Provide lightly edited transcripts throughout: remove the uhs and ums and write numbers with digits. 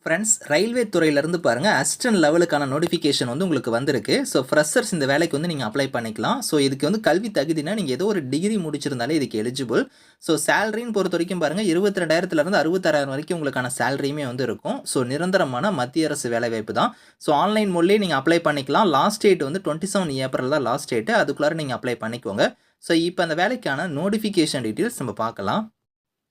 Friends, railway துறையிலேருந்து பாருங்கள் assistant லெவலுக்கான notification வந்து உங்களுக்கு வந்திருக்கு. ஸோ ஃப்ரெஷர்ஸ் இந்த வேலைக்கு வந்து நீங்கள் அப்ளை பண்ணிக்கலாம். ஸோ இதுக்கு வந்து கல்வி தகுதினா நீங்கள் ஏதோ ஒரு டிகிரி முடிச்சிருந்தாலே இதுக்கு எலிஜிபிள். ஸோ சேலரின்னு பொறுத்த வரைக்கும் பாருங்கள் 22,000 66,000 வரைக்கும் உங்களுக்கான சேலரியுமே வந்து இருக்கும். ஸோ நிரந்தரமான மத்திய அரசு வேலைவாய்ப்பு தான். ஸோ ஆன்லைன் மூலயே நீங்கள் அப்ளை பண்ணிக்கலாம். லாஸ்ட் டேட் வந்து 27 ஏப்ரல் தான் லாஸ்ட் டேட்டு. அதுக்குள்ளார நீங்கள் அப்ளை பண்ணிக்கோங்க. ஸோ இப்போ அந்த வேலைக்கான நோட்டிஃபிகேஷன் டீட்டெயில்ஸ் நம்ம பார்க்கலாம்.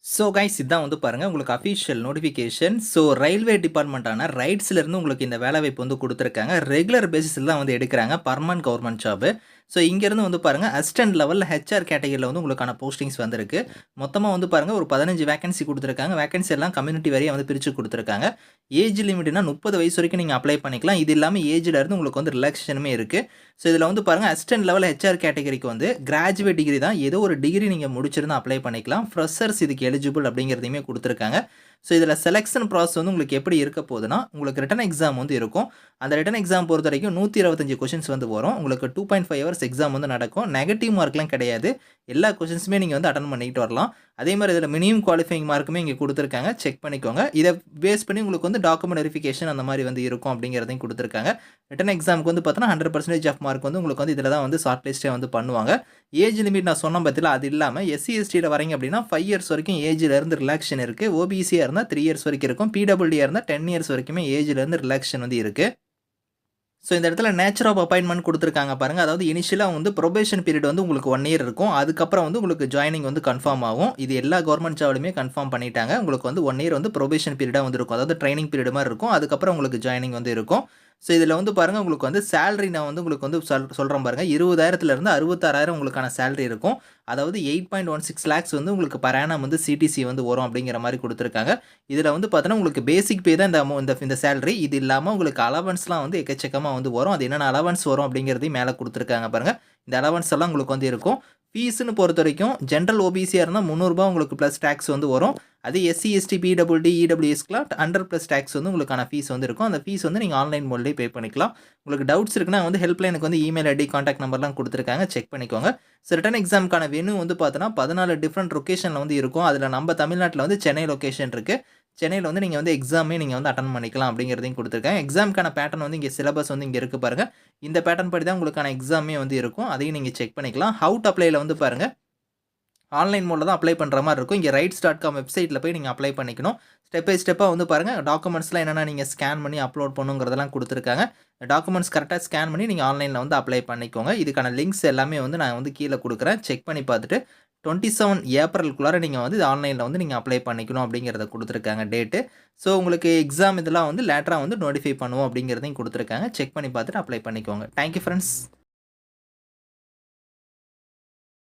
ஸோ கைஸ், இதான் வந்து பாருங்கள் உங்களுக்கு அஃபிஷியல் நோட்டிஃபிகேஷன். ஸோ ரயில்வே டிபார்ட்மெண்ட்டான ரைட்ஸ்லேருந்து உங்களுக்கு இந்த வேலைவாய்ப்பு வந்து கொடுத்துருக்காங்க. ரெகுலர் பேசிஸில் தான் வந்து எடுக்கிறாங்க. Permanent government job. ஸோ இங்கேருந்து வந்து பாருங்கள் அசிஸ்டன்ட் லெவலில் ஹெச்ஆர் கேட்டகரியில் வந்து உங்களுக்கான போஸ்டிங்ஸ் வந்திருக்கு. மொத்தமாக வந்து பாருங்கள் ஒரு 15 வேகன்சி கொடுத்துருக்காங்க. வேகன்சி எல்லாம் கம்யூனிட்டி வரையும் வந்து பிரித்து கொடுத்துருக்காங்க. ஏஜ் லிமிட்னா 30 வயசு வரைக்கும் நீங்கள் அப்ளை பண்ணிக்கலாம். இது இல்லாமல் ஏஜில் இருந்து உங்களுக்கு வந்து ரிலாக்ஸேஷனுமே இருக்குது. ஸோ இதில் வந்து பாருங்கள் அசிஸ்டன்ட் லெவல் ஹெச்ஆர் கேட்டகரிக்கு வந்து கிராஜுவேட் டிகிரி தான், ஏதோ ஒரு டிகிரி நீங்கள் முடிச்சிருந்தா அப்ளை பண்ணிக்கலாம். ஃப்ரெஷர்ஸ் இதுக்கு எலிஜிபிள் அப்படிங்கிறதையுமே கொடுத்துருக்காங்க. ஸோ இதில் செலெக்ஷன் ப்ராசஸ் வந்து உங்களுக்கு எப்படி இருக்க போகுதுன்னா, உங்களுக்கு ரிட்டன் எக்ஸாம் வந்து இருக்கும். அந்த ரிட்டன் எக்ஸாம் பொறுத்த வரைக்கும் 125 கொஷின்ஸ் வந்து வரும். உங்களுக்கு 2.5 ஹவர்ஸ் எக்ஸாம் வந்து நடக்கும். நெகட்டிவ் மார்க்லாம் கிடையாது. எல்லா கொஷின்ஸுமே நீங்கள் வந்து அட்டன் பண்ணிட்டு வரலாம். அதே மாதிரி இதில் மினிமம் குவாலிஃபைங் மார்க்குமே இங்கே கொடுத்துருக்காங்க. செக் பண்ணிக்கோங்க. இதை பேஸ் பண்ணி உங்களுக்கு வந்து டாக்குமெண்ட் வெரிஃபிகேஷன் அந்த மாதிரி வந்து இருக்கும் அப்படிங்கிறதையும் கொடுத்துருக்காங்க. ரிட்டன் எக்ஸாமுக்கு வந்து பார்த்தோன்னா 100% ஆஃப் மார்க் வந்து உங்களுக்கு வந்து இதில் தான் வந்து ஷார்ட் லிஸ்ட்டே வந்து பண்ணுவாங்க. ஏஜ் லிமிட் நான் சொன்ன பற்றில அது இல்லாமல் எஸ்சி எஸ்டியில் வரீங்க அப்படின்னா 5 இயர்ஸ் வரைக்கும் ஏஜில் இருந்து ரிலாக்ஷன் இருக்குது. ஓபிசியாக இருந்தால் 3 இயர்ஸ் வரைக்கும் இருக்கும். பிடபிள்யூடியாக இருந்தால் 10 இயர்ஸ் வரைக்குமே ஏஜில் இருந்து ரிலாக்ஷன் வந்து இருக்குது. ஸோ இந்த இடத்துல நேச்சர் ஆஃப் அப்பாயின்மெண்ட் கொடுத்துருக்காங்க பாருங்கள். அதாவது இனிஷியலாக வந்து ப்ரொபேஷன் பீரியட் வந்து உங்களுக்கு 1 இயர் இருக்கும். அதுக்கப்புறம் வந்து உங்களுக்கு ஜாயினிங் வந்து கன்ஃபார்ம் ஆகும். இது எல்லா கவர்மெண்ட் ஜாப்லையுமே கன்ஃபார்ம் பண்ணிட்டாங்க. உங்களுக்கு வந்து 1 இயர் வந்து ப்ரொபேஷன் பீரியடாக வந்து இருக்கும். அதாவது ட்ரைனிங் பீரியட் மாதிரி இருக்கும். அதுக்கப்புறம் உங்களுக்கு ஜாயினிங் வந்து இருக்கும். ஸோ இதில் வந்து பாருங்கள் உங்களுக்கு வந்து சேலரி நான் வந்து உங்களுக்கு வந்து சொல்கிறேன் பாருங்கள். 20,000 66,000 உங்களுக்கான சேலரி இருக்கும். அதாவது 8.16 lakhs வந்து உங்களுக்கு பர் ஆனம் வந்து சிடிசி வந்து வரும் அப்படிங்கிற மாதிரி கொடுத்துருக்காங்க. இதில் வந்து பார்த்தோன்னா உங்களுக்கு பேசிக் பே தான் இந்த சேலரி. இது இல்லாமல் உங்களுக்கு அலவன்ஸ்லாம் வந்து எக்கச்சக்கமாக வந்து வரும். அது என்னென்ன அலவன்ஸ் வரும் அப்படிங்கிறதையும் மேலே கொடுத்துருக்காங்க பாருங்கள். இந்த அலவன்ஸ் எல்லாம் உங்களுக்கு வந்து இருக்கும். ஃபீஸ்ன்னு பொறுத்த வரைக்கும் ஜென்ரல் ஓபிசியாக இருந்தால் 300 ரூபா உங்களுக்கு ப்ளஸ் டேக்ஸ் வந்து வரும். அது எஸ்சி எஸ்டி பிடபிள்யூடி இடபிள்யூஎஸ்க்குலாம் 100+ டேக்ஸ் வந்து உங்களுக்கான ஃபீஸ் வந்து இருக்கும். அந்த ஃபீஸ் வந்து நீங்கள் ஆன்லைன் மோட்லேயே பே பண்ணிக்கலாம். உங்களுக்கு டவுட்ஸ் இருக்குன்னா வந்து ஹெல்ப்லைனுக்கு வந்து இமெயில் ஐடி கான்டாக்ட் நம்பர்லாம் கொடுத்துருக்காங்க. செக் பண்ணிக்கோங்க. ஸோ ரிட்டன் எக்ஸாமுக்கான வென்யூ வந்து பார்த்தோன்னா 14 டிஃப்ரெண்ட் லொக்கேஷனில் வந்து இருக்கும். அதில் நம்ம தமிழ்நாட்டில் வந்து சென்னை லொக்கேஷன் இருக்குது. சென்னையில் வந்து நீங்கள் வந்து எக்ஸாமே நீங்கள் வந்து அட்டன் பண்ணிக்கலாம் அப்படிங்கிறதையும் கொடுத்துருக்காங்க. எக்ஸாமுக்கான பேட்டர்ன் வந்து இங்கே சிலபஸ் வந்து இங்கே இருக்குது பாருங்கள். இந்த பேட்டர்ன் படி தான் உங்களுக்கான எக்ஸாமே வந்து இருக்கும். அதையும் நீங்கள் செக் பண்ணிக்கலாம். ஹவு டு அப்ளைல வந்து பாருங்கள் ஆன்லைன் மோடில் தான் அப்ளை பண்ணுற மாதிரி இருக்கும். இங்கே ரைட்ஸ்.com வெப்சைட்டில் போய் நீங்கள் அப்ளை பண்ணிக்கணும். ஸ்டெப் பை ஸ்டெப்பாக வந்து பாருங்கள் டாக்குமெண்ட்ஸ்லாம் என்னென்ன நீங்கள் ஸ்கேன் பண்ணி அப்லோட் பண்ணுங்கிறதெல்லாம் கொடுத்துருக்காங்க. டாக்குமெண்ட்ஸ் கரெக்டாக ஸ்கேன் பண்ணி நீங்கள் ஆன்லைனில் வந்து அப்ளை பண்ணிக்கோங்க. இதுக்கான லிங்க்ஸ் எல்லாமே வந்து நான் வந்து கீழே கொடுக்குறேன். செக் பண்ணி பார்த்துட்டு 27 ஏப்ரலுக்குள்ளார நீங்கள் வந்து ஆன்லைனில் வந்து நீங்கள் அப்ளை பண்ணிக்கணும் அப்படிங்கிறத கொடுத்துருக்காங்க டேட்டு. ஸோ உங்களுக்கு எக்ஸாம் இதெல்லாம் வந்து லேட்டராக வந்து நோட்டிஃபை பண்ணுவோம் அப்படிங்கிறதையும் கொடுத்துருக்காங்க. செக் பண்ணி பார்த்துட்டு அப்ளை பண்ணிக்கோங்க. Thank you friends.